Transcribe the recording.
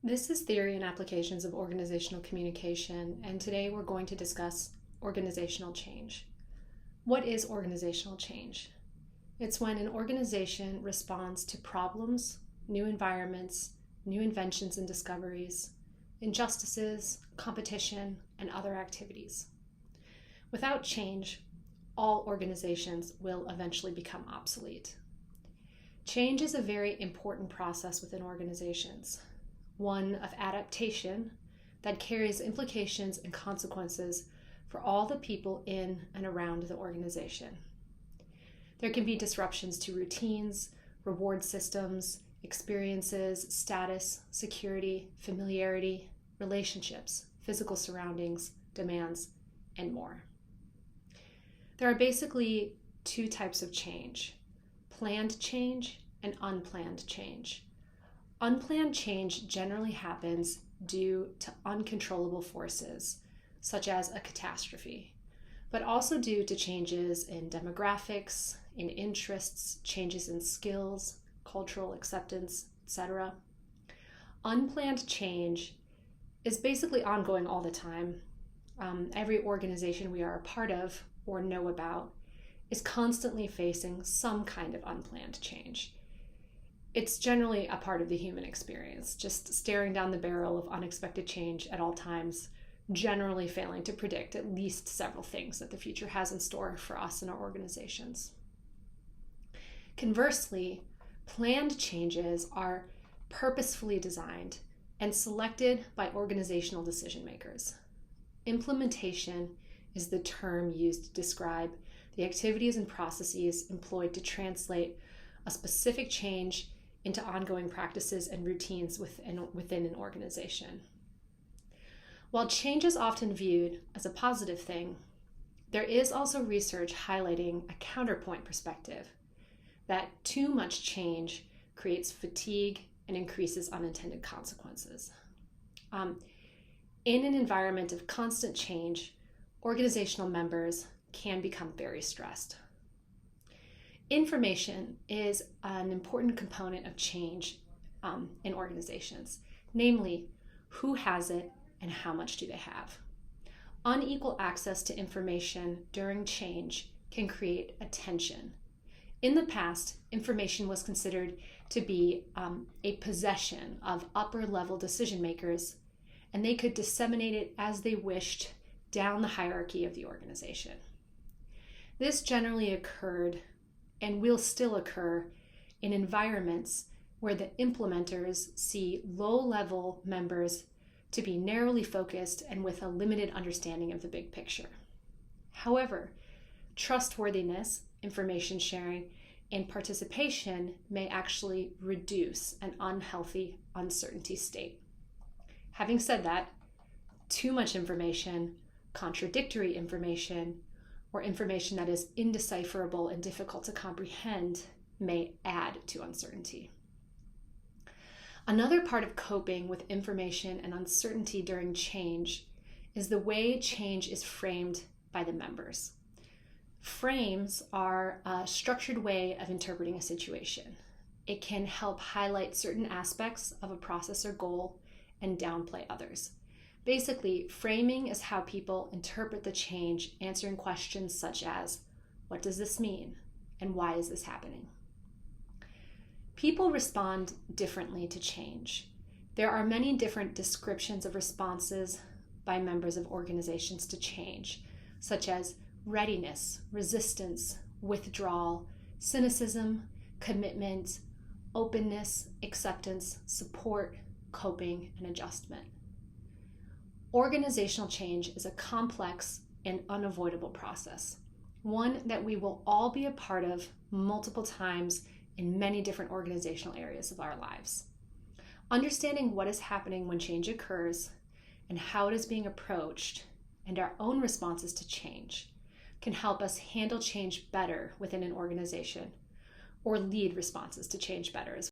This is Theory and Applications of Organizational Communication, and today we're going to discuss organizational change. What is organizational change? It's when an organization responds to problems, new environments, new inventions and discoveries, injustices, competition, and other activities. Without change, all organizations will eventually become obsolete. Change is a very important process within organizations. One of adaptation that carries implications and consequences for all the people in and around the organization. There can be disruptions to routines, reward systems, experiences, status, security, familiarity, relationships, physical surroundings, demands, and more. There are basically two types of change: planned change and unplanned change. Unplanned change generally happens due to uncontrollable forces, such as a catastrophe, but also due to changes in demographics, in interests, changes in skills, cultural acceptance, etc. Unplanned change is basically ongoing all the time. Every organization we are a part of or know about is constantly facing some kind of unplanned change. It's generally a part of the human experience, just staring down the barrel of unexpected change at all times, generally failing to predict at least several things that the future has in store for us and our organizations. Conversely, planned changes are purposefully designed and selected by organizational decision makers. Implementation is the term used to describe the activities and processes employed to translate a specific change into ongoing practices and routines within an organization. While change is often viewed as a positive thing, there is also research highlighting a counterpoint perspective that too much change creates fatigue and increases unintended consequences. In an environment of constant change, organizational members can become very stressed. Information is an important component of change in organizations, namely who has it and how much do they have. Unequal access to information during change can create a tension. In the past, information was considered to be a possession of upper-level decision makers, and they could disseminate it as they wished down the hierarchy of the organization. This generally occurred and will still occur in environments where the implementers see low-level members to be narrowly focused and with a limited understanding of the big picture. However, trustworthiness, information sharing, and participation may actually reduce an unhealthy uncertainty state. Having said that, too much information, contradictory information, or information that is indecipherable and difficult to comprehend may add to uncertainty. Another part of coping with information and uncertainty during change is the way change is framed by the members. Frames are a structured way of interpreting a situation. It can help highlight certain aspects of a process or goal and downplay others. Basically, framing is how people interpret the change, answering questions such as, what does this mean? And why is this happening? People respond differently to change. There are many different descriptions of responses by members of organizations to change, such as readiness, resistance, withdrawal, cynicism, commitment, openness, acceptance, support, coping, and adjustment. Organizational change is a complex and unavoidable process, one that we will all be a part of multiple times in many different organizational areas of our lives. Understanding what is happening when change occurs and how it is being approached and our own responses to change can help us handle change better within an organization or lead responses to change better as well.